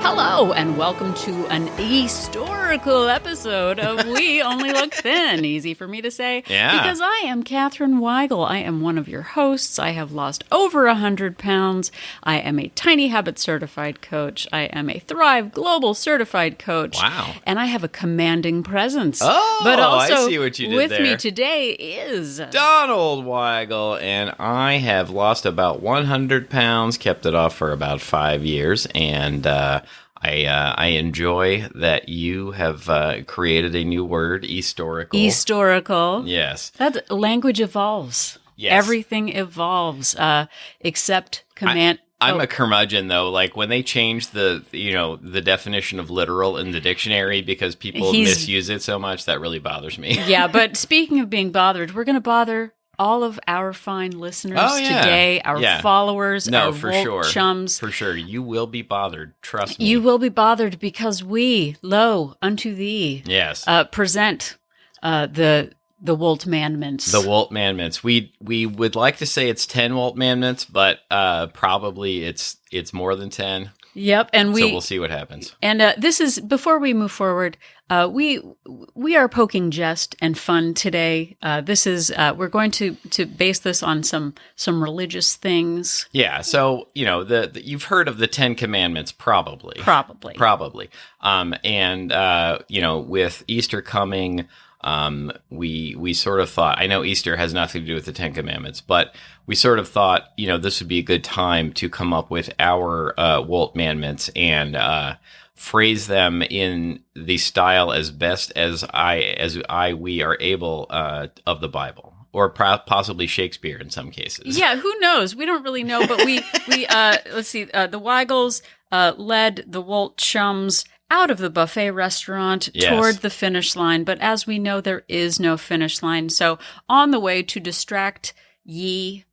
Hello, and welcome to an historical episode of We Only Look Thin. Easy for me to say. Yeah. Because I am Katherine Weigel. I am one of your hosts. I have lost over 100 pounds. I am a Tiny Habit certified coach. I am a Thrive Global certified coach. Wow. And I have a commanding presence. Oh, but also, I see what you did with there. me today is... Donald Weigel, and I have lost about 100 pounds, kept it off for about 5 years, and I enjoy that you have created a new word, historical. Historical. Yes. That language evolves. Yes. Everything evolves, except command... I'm a curmudgeon, though. Like, when they change the definition of literal in the dictionary because people misuse it so much, that really bothers me. Yeah, but speaking of being bothered, we're going to bother all of our fine listeners today, our followers, our Volt chums. For sure. You will be bothered. Trust me. You will be bothered because we, lo, unto thee, present the WOLTmandments. The WOLTmandments. We would like to say it's 10 WOLTmandments, but probably it's more than 10. Yep, and so we'll see what happens. And this is before we move forward. We are poking jest and fun today. This is we're going to base this on some religious things. Yeah. So you've heard of the 10 Commandments, probably. And with Easter coming. We sort of thought, I know Easter has nothing to do with the 10 Commandments, but we sort of thought, this would be a good time to come up with our WOLTmandments and phrase them in the style as best as we are able of the Bible, or possibly Shakespeare in some cases. Yeah, who knows? We don't really know, but we let's see, the Weigels led the Wolt chums out of the buffet restaurant toward the finish line. But as we know, there is no finish line. So on the way to distract ye,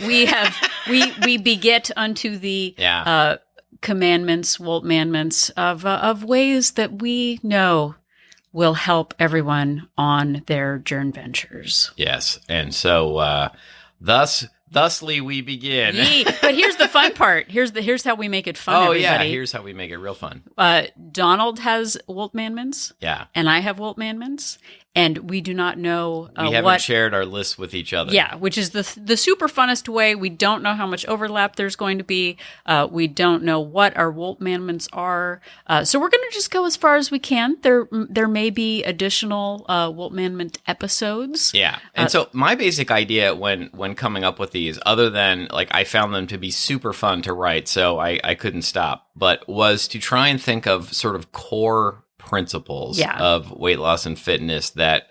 we beget unto the commandments, WOLTmandments of ways that we know will help everyone on their journey ventures. Yes. And so thusly we begin. But here's the fun part. Here's how we make it fun, everybody. Yeah, here's how we make it real fun. Donald has WOLTmandments. Yeah. And I have WOLTmandments. And we do not know we haven't shared our lists with each other. Yeah, which is the super funnest way. We don't know how much overlap there's going to be. We don't know what our WOLTmandments are. So we're going to just go as far as we can. There may be additional WOLTmandment episodes. Yeah. And so my basic idea when coming up with these, other than I found them to be super fun to write, so I couldn't stop, but was to try and think of sort of core principles of weight loss and fitness that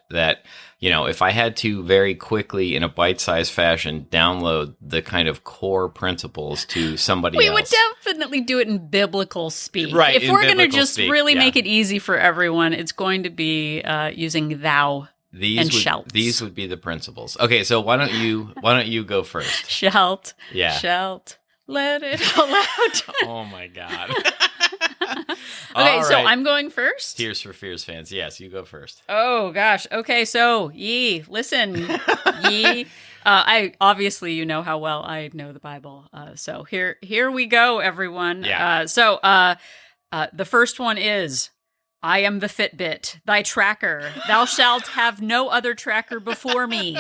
if I had to very quickly in a bite-sized fashion download the kind of core principles to somebody else. We would definitely do it in biblical speak. Right. If we're going to just really make it easy for everyone, it's going to be using thou and shalt. These would be the principles. Okay, so why don't you go first? Shalt. Yeah. Shalt. Let it all out. Oh my God. Okay, so I'm going first? Tears for Fears fans. Yes, you go first. Oh, gosh. Okay, so, listen. I obviously, you know how well I know the Bible. So here we go, everyone. Yeah. The first one is, I am the Fitbit, thy tracker. Thou shalt have no other tracker before me.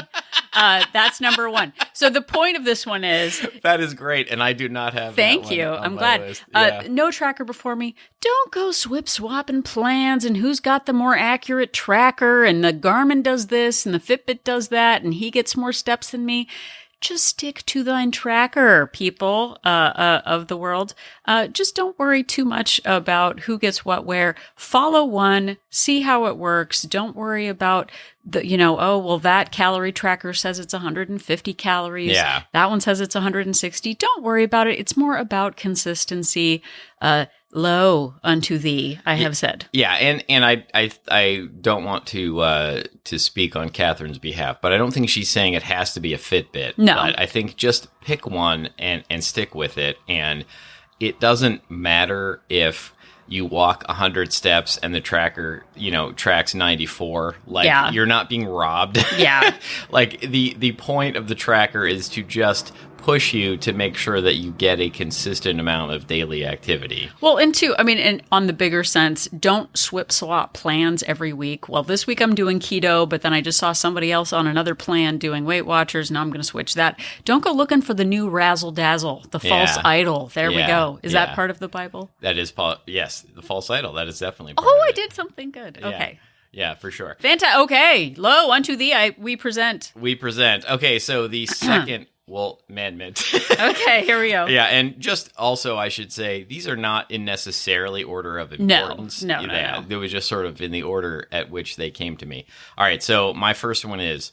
That's number one. So the point of this one is... That is great, and I do not have Thank that you. one on I'm my glad. list. Yeah. No tracker before me. Don't go swip-swapping plans and who's got the more accurate tracker and the Garmin does this and the Fitbit does that and he gets more steps than me. Just stick to thine tracker, people of the world. Just don't worry too much about who gets what where. Follow one, see how it works. Don't worry about that calorie tracker says it's 150 calories. Yeah. That one says it's 160. Don't worry about it. It's more about consistency. Lo unto thee, I have said. Yeah, and I don't want to speak on Catherine's behalf, but I don't think she's saying it has to be a Fitbit. No. But I think just pick one and stick with it, and it doesn't matter if you walk 100 steps and the tracker, tracks 94. You're not being robbed. Yeah. The point of the tracker is to just push you to make sure that you get a consistent amount of daily activity. Well, and two, I mean, and on the bigger sense, don't swap plans every week. Well, this week I'm doing keto, but then I just saw somebody else on another plan doing Weight Watchers. Now I'm going to switch that. Don't go looking for the new razzle dazzle, the false idol. There we go. Is that part of the Bible? That is, yes, the false idol. That is definitely part of it. I did something good. Okay. Yeah, for sure. Fantastic. Okay. Lo, unto thee we present. We present. Okay, so the second WOLTmandment. Okay, here we go. Yeah, and just also I should say, these are not in necessarily order of importance. No. It was just sort of in the order at which they came to me. All right, so my first one is,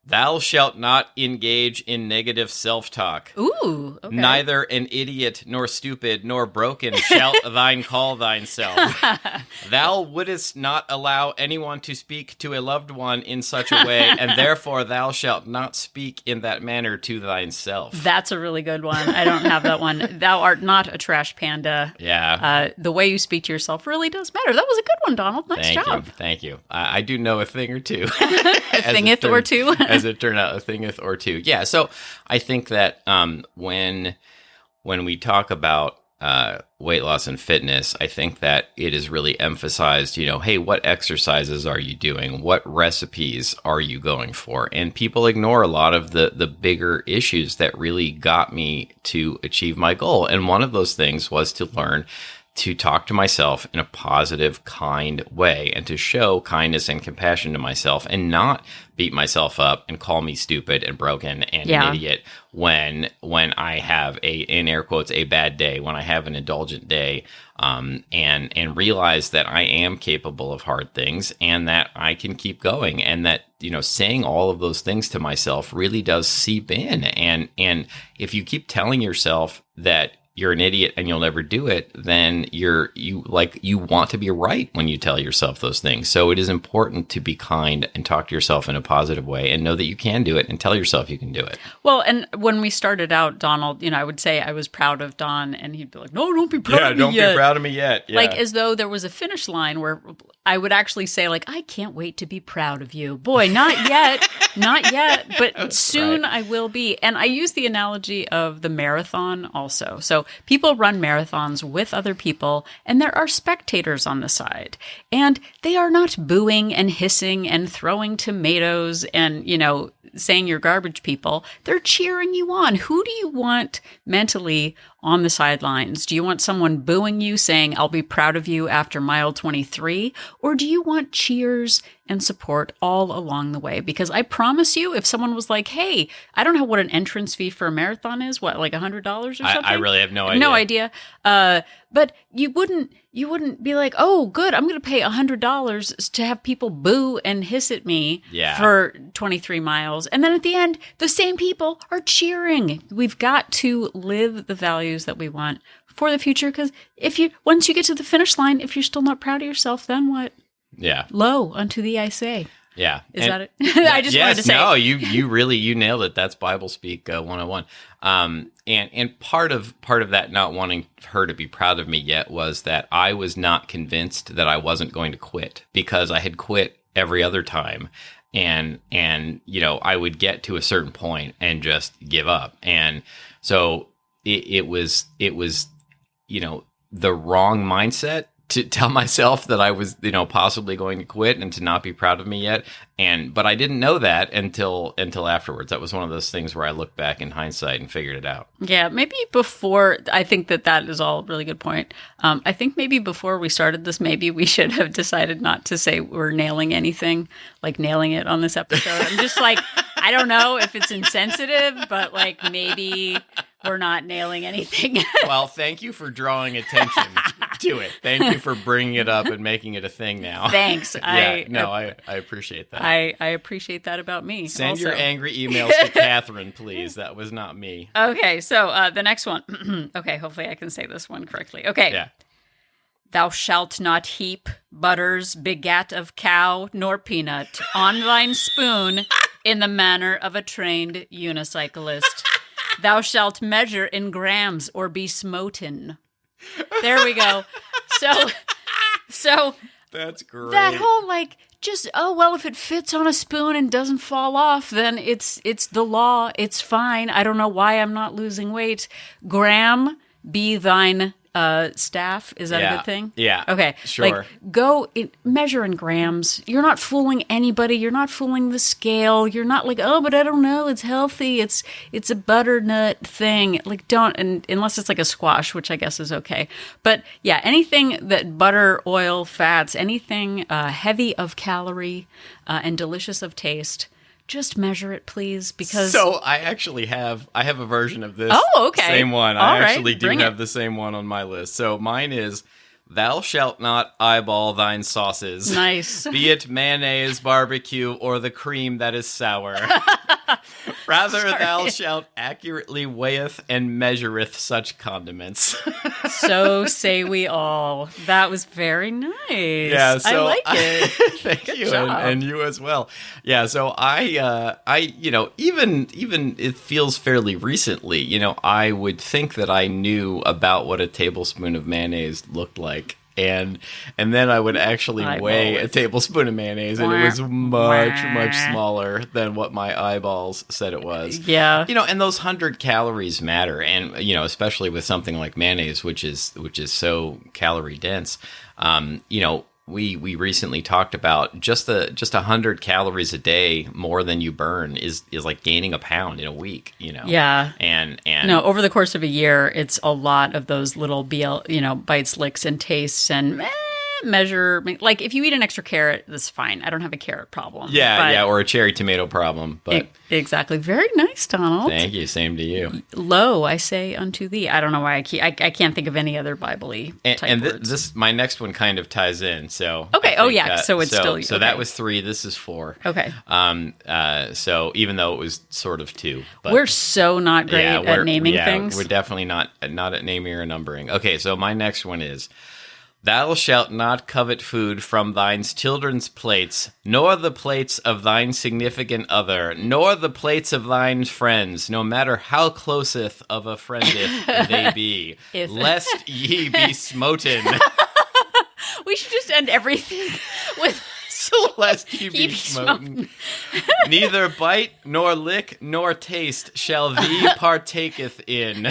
thou shalt not engage in negative self-talk. Ooh, okay. Neither an idiot, nor stupid, nor broken shalt thine call thyself. Thou wouldest not allow anyone to speak to a loved one in such a way, and therefore thou shalt not speak in that manner to thyself. That's a really good one. I don't have that one. Thou art not a trash panda. Yeah. The way you speak to yourself really does matter. That was a good one, Donald. Nice job. Thank you. I do know a thing or two. A thingeth or two. As it turned out, a thingeth or two. Yeah, so I think that when we talk about weight loss and fitness, I think that it is really emphasized, hey, what exercises are you doing? What recipes are you going for? And people ignore a lot of the bigger issues that really got me to achieve my goal. And one of those things was to learn to talk to myself in a positive, kind way, and to show kindness and compassion to myself, and not beat myself up and call me stupid and broken and an idiot when I have in air quotes, a bad day, when I have an indulgent day, and realize that I am capable of hard things and that I can keep going, and that, saying all of those things to myself really does seep in. And if you keep telling yourself that you're an idiot and you'll never do it, then you want to be right when you tell yourself those things. So it is important to be kind and talk to yourself in a positive way and know that you can do it and tell yourself you can do it. Well, and when we started out, Donald, I would say I was proud of Don, and he'd be like, no, don't be proud of me yet. Yeah, don't be proud of me yet. Yeah. Like as though there was a finish line where I would actually say, like, I can't wait to be proud of you. Boy, not yet. Not yet, but soon I will be. And I use the analogy of the marathon also. So people run marathons with other people, and there are spectators on the side. And they are not booing and hissing and throwing tomatoes and, saying you're garbage people. They're cheering you on. Who do you want mentally on the sidelines? Do you want someone booing you, saying, I'll be proud of you after mile 23? Or do you want cheers and support all along the way? Because I promise you, if someone was like, hey, I don't know what an entrance fee for a marathon is, what, like $100 or something? I really have no idea. No idea. But you wouldn't be like, oh, good, I'm going to pay $100 to have people boo and hiss at me for 23 miles. And then at the end, the same people are cheering. We've got to live the values that we want for the future. Because once you get to the finish line, if you're still not proud of yourself, then what? Yeah. Lo, unto thee I say. Yeah. Is that it? I just wanted to say. No, you nailed it. That's Bible speak 101. And part of that not wanting her to be proud of me yet was that I was not convinced that I wasn't going to quit, because I had quit every other time. And I would get to a certain point and just give up. And so it was the wrong mindset to tell myself that I was, possibly going to quit and to not be proud of me yet. But I didn't know that until afterwards. That was one of those things where I looked back in hindsight and figured it out. Yeah, maybe before, I think that is all a really good point. I think maybe before we started this, maybe we should have decided not to say we're nailing anything, like nailing it on this episode. I'm just like, I don't know if it's insensitive, but like maybe we're not nailing anything. Well, thank you for drawing attention to it. Thank you for bringing it up and making it a thing now. Thanks. I appreciate that. I appreciate that about me. Send also. your angry emails to Catherine, please. That was not me. Okay, so the next one. Okay, hopefully I can say this one correctly. Okay. Yeah. Thou shalt not heap butters begat of cow nor peanut on thine spoon in the manner of a trained unicyclist. Thou shalt measure in grams or be smoten. There we go. So that's great. That whole just, if it fits on a spoon and doesn't fall off, then it's the law. It's fine. I don't know why I'm not losing weight. Gram be thine staff. Is that a good thing? Yeah. Okay. Sure. Measure in grams. You're not fooling anybody. You're not fooling the scale. You're not like, oh, but I don't know. It's healthy. It's a butternut thing. Like, unless it's like a squash, which I guess is okay. But yeah, anything that butter, oil, fats, anything heavy of calorie and delicious of taste, just measure it, please, because... So I actually have a version of this. Oh, okay. Same one. All I right, actually do have the same one on my list. So mine is, thou shalt not eyeball thine sauces. Nice. Be it mayonnaise, barbecue, or the cream that is sour. Rather, thou shalt accurately weigheth and measureth such condiments. So say we all. That was very nice. Yeah, so I like it. Thank Good you, job. and you as well. Yeah, so I even it feels fairly recently. I would think that I knew about what a tablespoon of mayonnaise looked like. And then I would actually weigh a tablespoon of mayonnaise, and it was much smaller than what my eyeballs said it was. Yeah. And those 100 calories matter, and especially with something like mayonnaise, which is so calorie dense. We recently talked about just 100 calories a day more than you burn is like gaining a pound in a week, Yeah. And no, over the course of a year, it's a lot of those little bites, licks, and tastes, and measure. Like if you eat an extra carrot, that's fine. I don't have a carrot problem. Yeah, or a cherry tomato problem. But exactly. Very nice, Donald. Thank you. Same to you. Lo, I say unto thee. I don't know why I can't think of any other Bible-y type words. This my next one kind of ties in. So okay. So it's still so okay. that was 3. This is 4. Okay. So even though it was sort of 2, but we're so not great at naming things. We're definitely not at naming or numbering. Okay. So my next one is, thou shalt not covet food from thine children's plates, nor the plates of thine significant other, nor the plates of thine friends, no matter how closeth of a friendeth they be, lest ye be smoten. We should just end everything with... Lest ye be smoten. Neither bite, nor lick, nor taste shall thee partaketh in.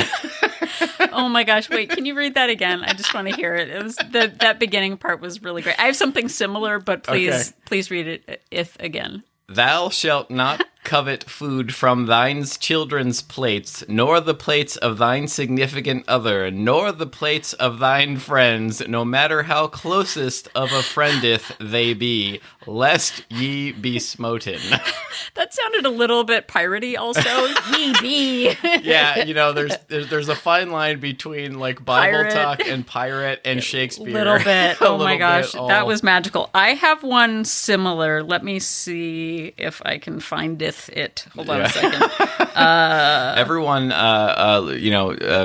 Oh my gosh, wait, can you read that again? I just want to hear it. It was that beginning part was really great. I have something similar, but please read it again. Thou shalt not covet food from thine children's plates, nor the plates of thine significant other, nor the plates of thine friends, no matter how closest of a friendeth they be, lest ye be smoten. That sounded a little bit piratey also. Ye be. Yeah, there's a fine line between like Bible talk and pirate and Shakespeare. A little bit. Oh my gosh, that was magical. I have one similar. Let me see if I can find it. Hold on a second. Everyone,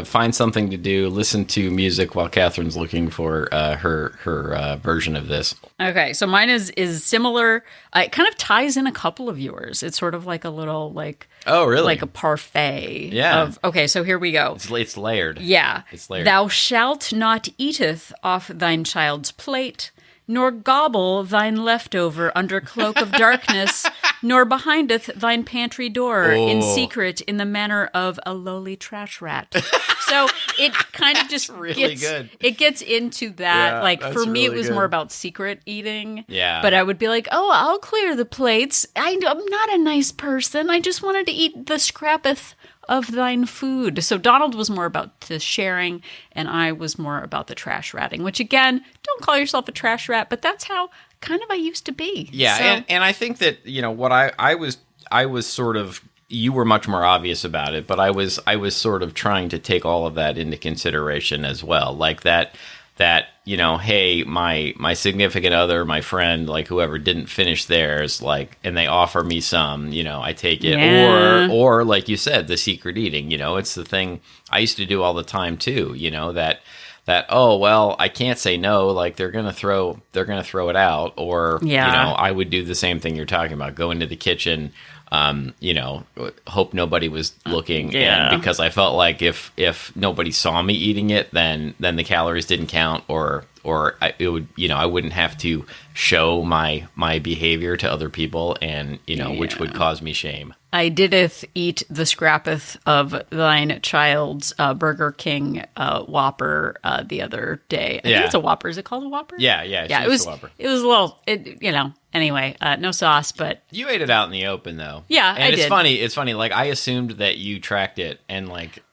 find something to do. Listen to music while Catherine's looking for her version of this. Okay, so mine is similar. It kind of ties in a couple of yours. It's sort of like a little oh really, like a parfait. Yeah. Okay, so here we go. It's layered. Yeah. It's layered. Thou shalt not eateth off thine child's plate, nor gobble thine leftover under cloak of darkness, nor behindeth thine pantry door in secret in the manner of a lowly trash rat. So it kind of just really good. It gets into that. Yeah, for me, really it was good. more about secret eating. Yeah. But I would be like, oh, I'll clear the plates. I'm not a nice person. I just wanted to eat the scrappeth of thine food. So Donald was more about the sharing, and I was more about the trash ratting, which again, don't call yourself a trash rat, but that's how kind of I used to be. Yeah, so, and I think that, what I was sort of, you were much more obvious about it, but I was sort of trying to take all of that into consideration as well. Like that, hey, my significant other, my friend, like whoever didn't finish theirs, like, and they offer me some, I take it. Yeah. Or like you said, the secret eating, it's the thing I used to do all the time too, that, oh, well, I can't say no, like they're going to throw it out. Or, I would do the same thing you're talking about, go into the kitchen, hope nobody was looking. Yeah. And because I felt like if nobody saw me eating it, then the calories didn't count, or or it would, I wouldn't have to show my behavior to other people, and which would cause me shame. I dideth eat the scrappeth of thine child's Burger King Whopper the other day. I think it's a Whopper. Is it called a Whopper? Yeah. It was a Whopper. It was a little, anyway, no sauce, but... You ate it out in the open, though. Yeah, and it's funny. It's funny. Like, I assumed that you tracked it and, like,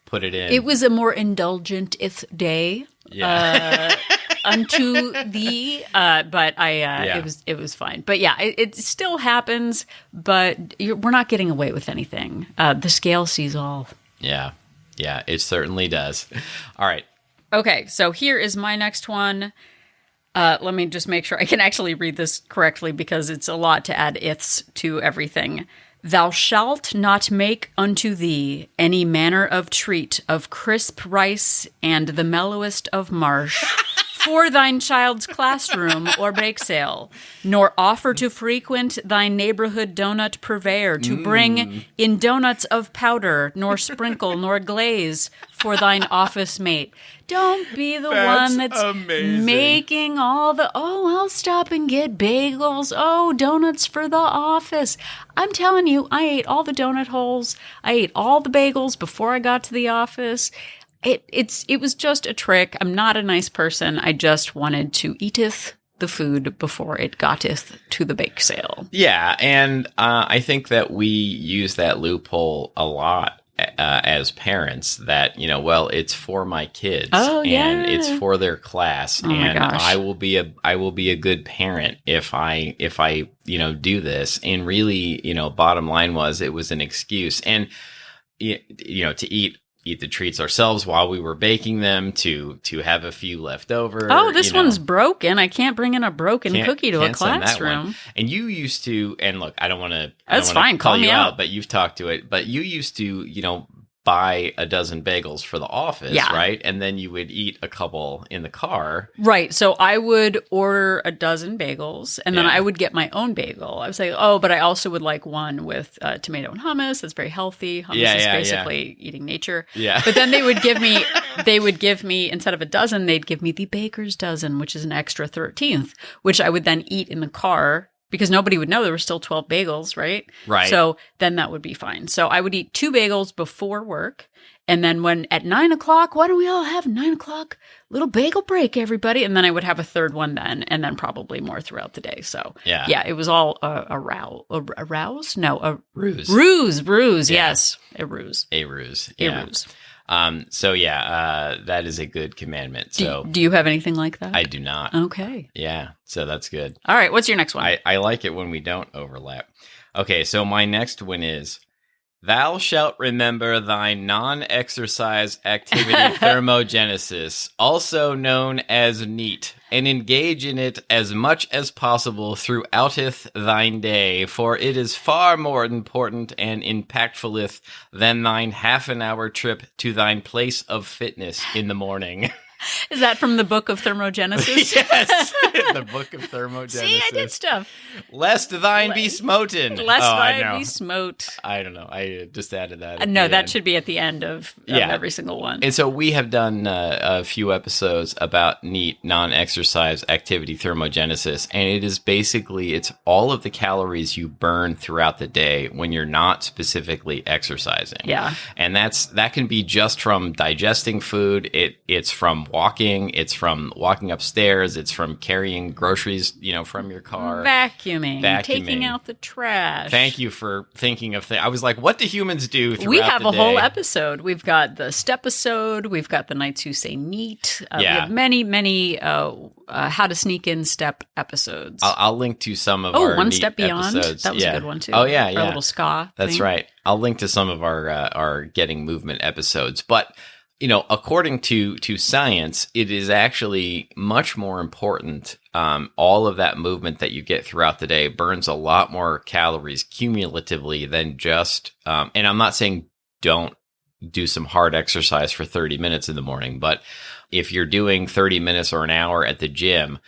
put it in. It was a more indulgent-ith day. Yeah. Unto thee, but it was fine. But yeah, it still happens, but we're not getting away with anything. The scale sees all. Yeah, it certainly does. All right. Okay, so here is my next one. Let me just make sure I can actually read this correctly, because it's a lot to add iths to everything. Thou shalt not make unto thee any manner of treat of crisp rice and the mellowest of marsh for thine child's classroom or bake sale, nor offer to frequent thy neighborhood donut purveyor to bring in donuts of powder, nor sprinkle, nor glaze for thine office mate. Don't be the one that's amazing. Making all the, I'll stop and get bagels. Donuts for the office. I'm telling you, I ate all the donut holes. I ate all the bagels before I got to the office. It was just a trick. I'm not a nice person. I just wanted to eateth the food before it gotteth to the bake sale. Yeah, and I think that we use that loophole a lot as parents. That it's for my kids, and it's for their class, and I will be a good parent if I do this. And really, bottom line was it was an excuse, and to eat the treats ourselves while we were baking them, to have a few left over. This one's broken. I can't bring in a broken cookie to a classroom. And you used to, and look, I don't want to call you me out, but you've talked to it, but you used to, buy a dozen bagels for the office, right? And then you would eat a couple in the car. Right. So I would order a dozen bagels, and then I would get my own bagel. I was like, but I also would like one with tomato and hummus. That's very healthy. Hummus is basically eating nature. Yeah. But then they would give me, instead of a dozen, they'd give me the baker's dozen, which is an extra 13th, which I would then eat in the car, because nobody would know there were still 12 bagels, right? Right. So then that would be fine. So I would eat 2 bagels before work. And then at 9 o'clock, why don't we all have 9 o'clock little bagel break, everybody? And then I would have a third one then, and then probably more throughout the day. So it was all a rouse? No, a ruse. Ruse. Yes. A ruse. A ruse. Yeah. A ruse. That is a good commandment. So do you have anything like that? I do not. Okay. Yeah. So that's good. All right. What's your next one? I like it when we don't overlap. Okay. So my next one is, thou shalt remember thy non-exercise activity thermogenesis, also known as NEAT, and engage in it as much as possible throughouteth thine day, for it is far more important and impactfuleth than thine half-an-hour trip to thine place of fitness in the morning. Is that from the Book of Thermogenesis? Yes, the Book of Thermogenesis. See, I did stuff. Lest thine be smoten. Lest thine be smote. I don't know. I just added that. No, that should be at the end of every single one. And so we have done a few episodes about NEAT, non-exercise activity thermogenesis, and it is basically, it's all of the calories you burn throughout the day when you're not specifically exercising. Yeah. And that can be just from digesting food. It's from walking. It's from walking upstairs. It's from carrying groceries, from your car. Vacuuming. Taking out the trash. Thank you for thinking of things. I was like, what do humans do throughout the day? We have a whole episode. We've got the step-isode. We've got the nights who say neat. We have many how to sneak in step episodes. I'll link to some of our One neat Step Beyond. episodes. That was a good one, too. Oh, yeah. Our little ska That's thing. right. I'll link to some of our Getting Movement episodes. But according to science, it is actually much more important. All of that movement that you get throughout the day burns a lot more calories cumulatively than just, and I'm not saying don't do some hard exercise for 30 minutes in the morning, but if you're doing 30 minutes or an hour at the gym,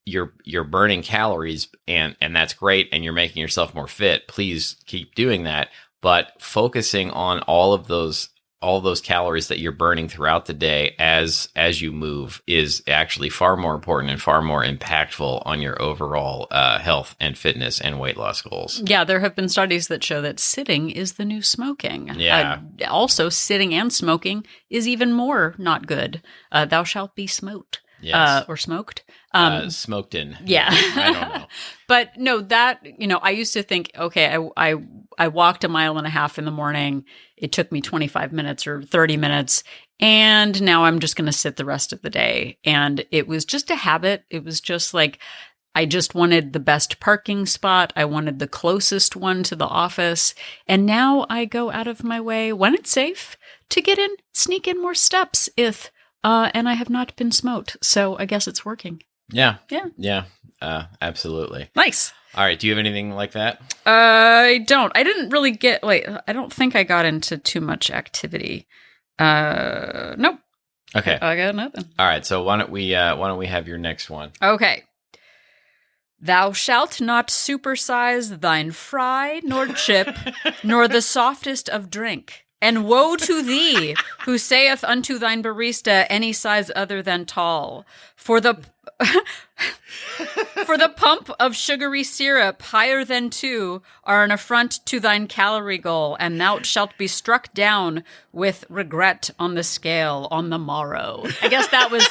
you're burning calories, and that's great, and you're making yourself more fit. Please keep doing that. But focusing on all of those all those calories that you're burning throughout the day as you move is actually far more important and far more impactful on your overall health and fitness and weight loss goals. Yeah, there have been studies that show that sitting is the new smoking. Yeah. Also, sitting and smoking is even more not good. Thou shalt be smote. Yes. Or smoked. Smoten. Yeah. I don't know. But no, that, I used to think, okay, I walked 1.5 miles in the morning. It took me 25 minutes or 30 minutes. And now I'm just going to sit the rest of the day. And it was just a habit. It was just like, I just wanted the best parking spot. I wanted the closest one to the office. And now I go out of my way when it's safe to sneak in more steps and I have not been smote. So I guess it's working. Yeah. Yeah. Yeah. Absolutely. Nice. All right. Do you have anything like that? I don't. I didn't really I don't think I got into too much activity. Nope. Okay. I got nothing. All right. So why don't we have your next one? Okay. Thou shalt not supersize thine fry, nor chip, nor the softest of drink. And woe to thee, who saith unto thine barista any size other than tall. For the pump of sugary syrup higher than 2 are an affront to thine calorie goal, and thou shalt be struck down with regret on the scale on the morrow. I guess that was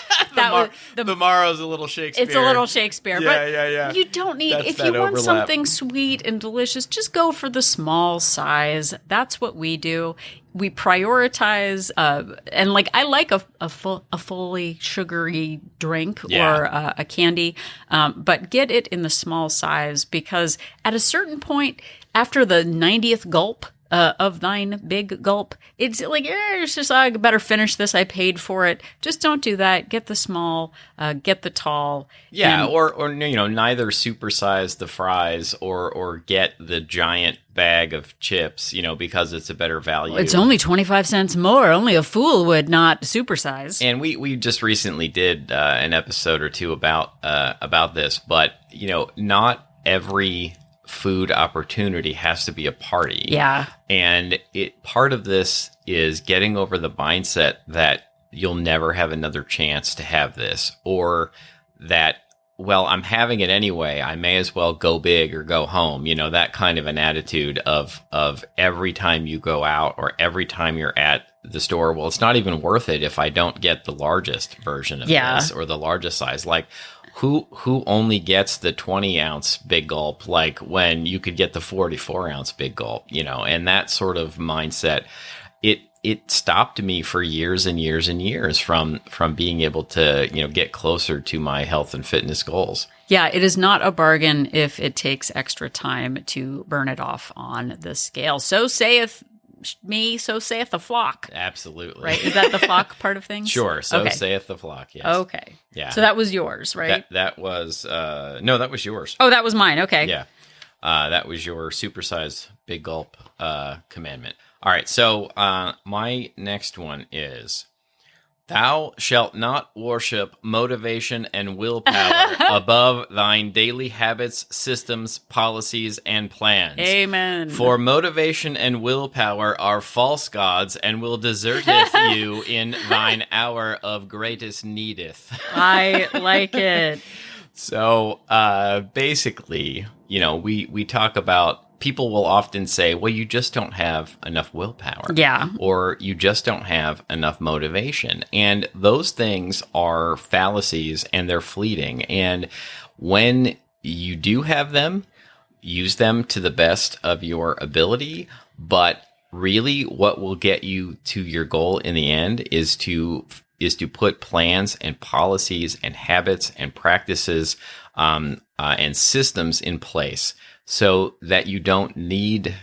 the morrow's a little Shakespeare. It's a little Shakespeare. Yeah. But you don't need, if you want something sweet and delicious, just go for the small size. That's what we do. We prioritize, and I like a fully sugary drink or a candy, but get it in the small size, because at a certain point, after the 90th gulp of thine big gulp, it's like, it's just, I better finish this. I paid for it. Just don't do that. Get the small, get the tall. Yeah, or neither supersize the fries or get the giant bag of chips, because it's a better value. It's only 25 cents more. Only a fool would not supersize. And we just recently did an episode or two about this, but not every food opportunity has to be a party. Yeah. And part of this is getting over the mindset that you'll never have another chance to have this, or that, well, I'm having it anyway, I may as well go big or go home. That kind of an attitude of every time you go out or every time you're at the store, well, it's not even worth it if I don't get the largest version of this or the largest size. Like, who only gets the 20-ounce big gulp, when you could get the 44-ounce big gulp, and that sort of mindset, it stopped me for years and years and years from being able to, get closer to my health and fitness goals. Yeah, it is not a bargain if it takes extra time to burn it off on the scale. So saith me, so saith the flock. Absolutely. Right? Is that the flock part of things? Sure. So saith the flock, yes. Okay. Yeah. So that was yours, right? That was, no, that was yours. Oh, that was mine. Okay. Yeah. That was your supersize big gulp commandment. All right. So my next one is, thou shalt not worship motivation and willpower above thine daily habits, systems, policies, and plans. Amen. For motivation and willpower are false gods, and will deserteth you in thine hour of greatest needeth. I like it. So basically, we talk about, people will often say, well, you just don't have enough willpower. Yeah. Or you just don't have enough motivation. And those things are fallacies, and they're fleeting. And when you do have them, use them to the best of your ability. But really what will get you to your goal in the end is to put plans and policies and habits and practices and systems in place, so that you don't need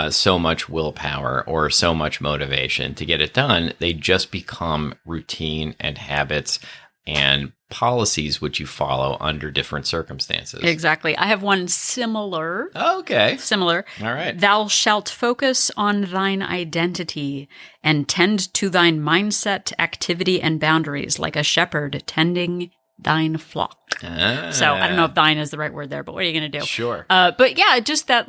so much willpower or so much motivation to get it done. They just become routine and habits and policies which you follow under different circumstances. Exactly. I have one similar. Okay. Similar. All right. Thou shalt focus on thine identity and tend to thine mindset, activity, and boundaries like a shepherd tending thine flock. So I don't know if thine is the right word there, but what are you going to do? Sure. But yeah, just that,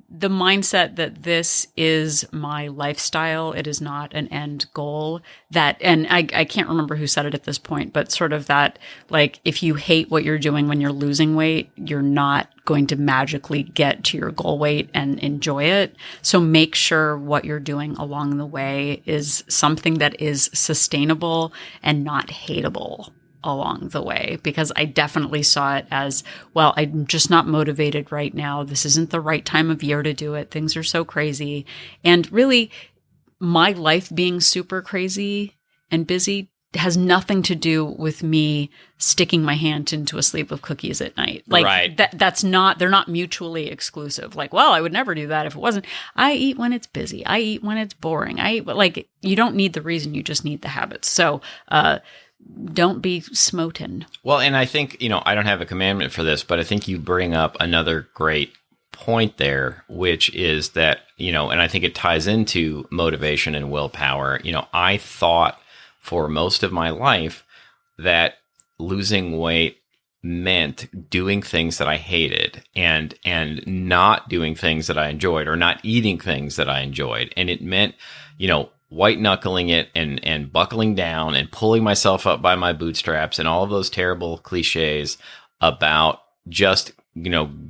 the mindset that this is my lifestyle, it is not an end goal, that, and I can't remember who said it at this point, but sort of that, like, if you hate what you're doing when you're losing weight, you're not going to magically get to your goal weight and enjoy it. So make sure what you're doing along the way is something that is sustainable and not hateable along the way, because I definitely saw it as, well, I'm just not motivated right now. This isn't the right time of year to do it. Things are so crazy. And really, my life being super crazy and busy has nothing to do with me sticking my hand into a sleeve of cookies at night. Like, right. That's not, they're not mutually exclusive. Like, well, I would never do that if it wasn't. I eat when it's busy. I eat when it's boring. I eat, like, you don't need the reason, you just need the habits. So, don't be smoten. Well, and I think, I don't have a commandment for this, but I think you bring up another great point there, which is that, and I think it ties into motivation and willpower. I thought for most of my life that losing weight meant doing things that I hated and not doing things that I enjoyed, or not eating things that I enjoyed. And it meant, white knuckling it and buckling down and pulling myself up by my bootstraps and all of those terrible cliches about just,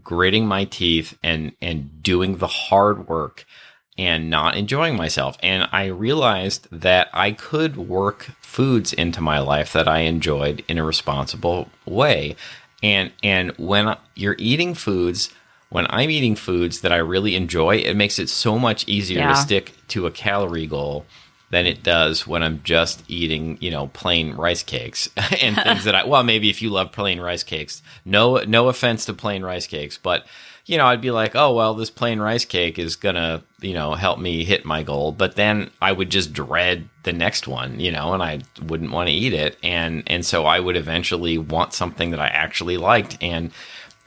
gritting my teeth and doing the hard work and not enjoying myself. And I realized that I could work foods into my life that I enjoyed in a responsible way. And when you're eating foods, when I'm eating foods that I really enjoy, it makes it so much easier to stick to a calorie goal than it does when I'm just eating, plain rice cakes and things that maybe if you love plain rice cakes, no offense to plain rice cakes, but I'd be like, oh, well, this plain rice cake is gonna, help me hit my goal. But then I would just dread the next one, and I wouldn't want to eat it. And so I would eventually want something that I actually liked. And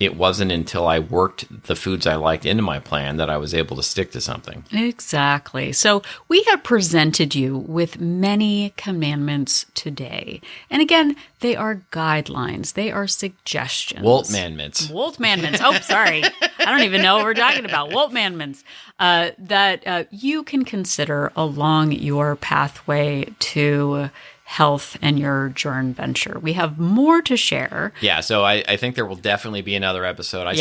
it wasn't until I worked the foods I liked into my plan that I was able to stick to something. Exactly. So we have presented you with many commandments today. And again, they are guidelines. They are suggestions. WOLTmandments. WOLTmandments. Oh, sorry. I don't even know what we're talking about. WOLTmandments. That you can consider along your pathway to health and your journey venture. We have more to share. Yeah, so I think there will definitely be another episode. I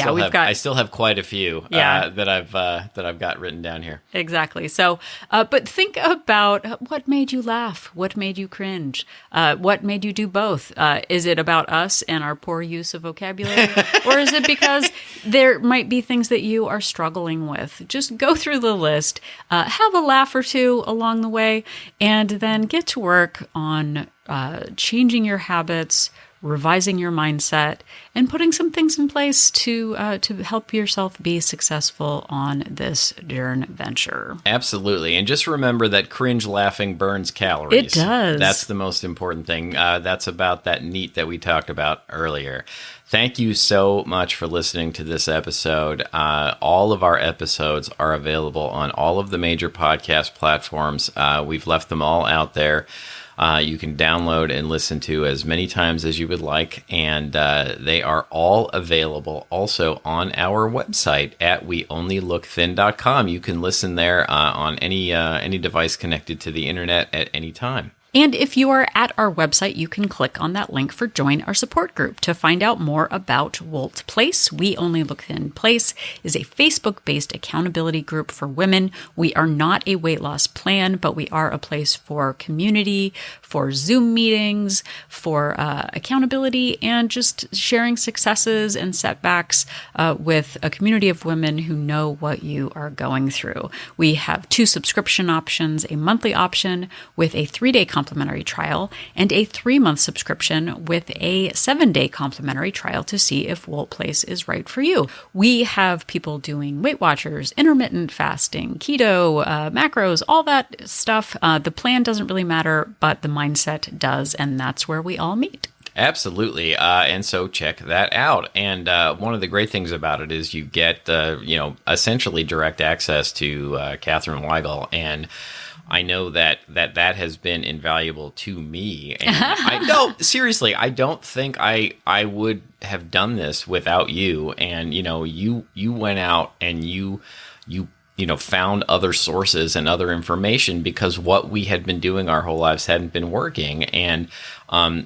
still have quite a few that I've got written down here. Exactly. So, but think about what made you laugh, what made you cringe, what made you do both. Is it about us and our poor use of vocabulary, or is it because there might be things that you are struggling with? Just go through the list, have a laugh or two along the way, and then get to work on changing your habits, revising your mindset, and putting some things in place to help yourself be successful on this journey venture. Absolutely. And just remember that cringe laughing burns calories. It does. That's the most important thing. That's about that NEAT that we talked about earlier. Thank you so much for listening to this episode. All of our episodes are available on all of the major podcast platforms. We've left them all out there. You can download and listen to as many times as you would like, and they are all available also on our website at weonlylookthin.com. You can listen there on any device connected to the internet at any time. And if you are at our website, you can click on that link for Join Our Support Group to find out more about Wolt Place. We Only Look Thin Place is a Facebook-based accountability group for women. We are not a weight loss plan, but we are a place for community, for Zoom meetings, for accountability, and just sharing successes and setbacks with a community of women who know what you are going through. We have 2 subscription options, a monthly option with a 3-day complimentary trial and a 3-month subscription with a 7-day complimentary trial to see if Wolt Place is right for you. We have people doing Weight Watchers, intermittent fasting, keto, macros, all that stuff. The plan doesn't really matter, but the mindset does, and that's where we all meet. Absolutely. And so check that out. And one of the great things about it is you get, essentially direct access to Katherine Weigel and I know that has been invaluable to me. And seriously, I don't think I would have done this without you. And, you went out and you found other sources and other information because what we had been doing our whole lives hadn't been working. And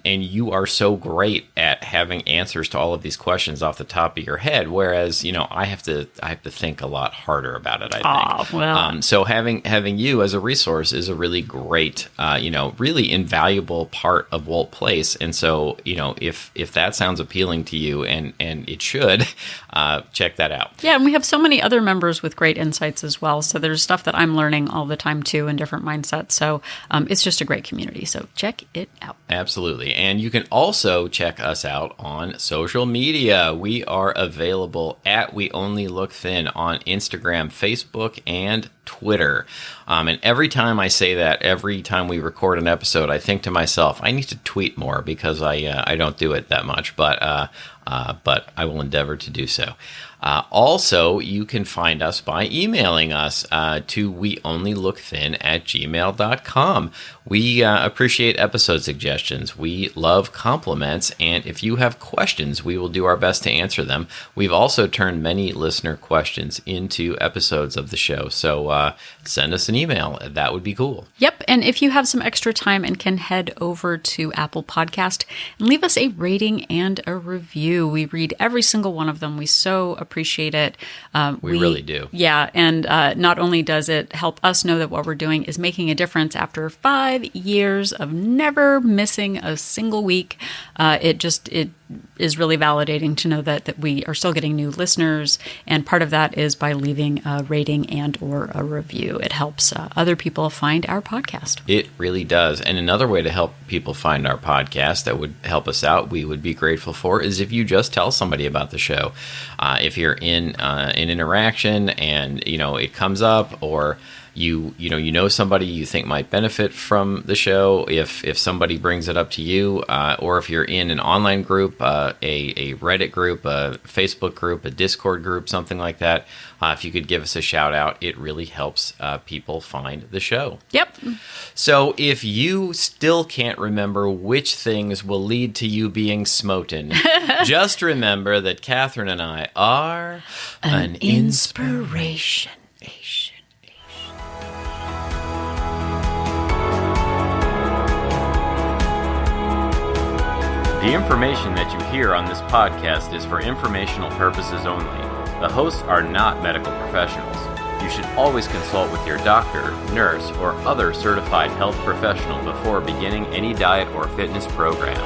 you are so great at having answers to all of these questions off the top of your head. Whereas, I have to think a lot harder about it, I think. Well. So having you as a resource is a really great, really invaluable part of Wolt Place. And so, if that sounds appealing to you, and it should, check that out. Yeah. And we have so many other members with great insights as well. So there's stuff that I'm learning all the time too, in different mindsets. So it's just a great community. So check it out. Absolutely. And you can also check us out on social media. We are available at We Only Look Thin on Instagram, Facebook, and Twitter. And every time I say that, every time we record an episode, I think to myself, I need to tweet more because I don't do it that much, but I will endeavor to do so. Also, you can find us by emailing us to weonlylookthin@gmail.com. We appreciate episode suggestions. We love compliments. And if you have questions, we will do our best to answer them. We've also turned many listener questions into episodes of the show. So send us an email. That would be cool. Yep. And if you have some extra time and can head over to Apple Podcast and leave us a rating and a review. We read every single one of them. We so appreciate it. We really do. Yeah. And not only does it help us know that what we're doing is making a difference after 5 years of never missing a single week, it is really validating to know that we are still getting new listeners. And part of that is by leaving a rating and or a review. It helps other people find our podcast. It really does. And another way to help people find our podcast that would help us out, we would be grateful for, is if you just tell somebody about the show. If you're in an interaction and, it comes up, or you know somebody you think might benefit from the show, if somebody brings it up to you, or if you're in an online group, a Reddit group, a Facebook group, a Discord group, something like that, if you could give us a shout out, it really helps people find the show. Yep. So if you still can't remember which things will lead to you being smoten, just remember that Catherine and I are an inspiration. The information that you hear on this podcast is for informational purposes only. The hosts are not medical professionals. You should always consult with your doctor, nurse, or other certified health professional before beginning any diet or fitness program.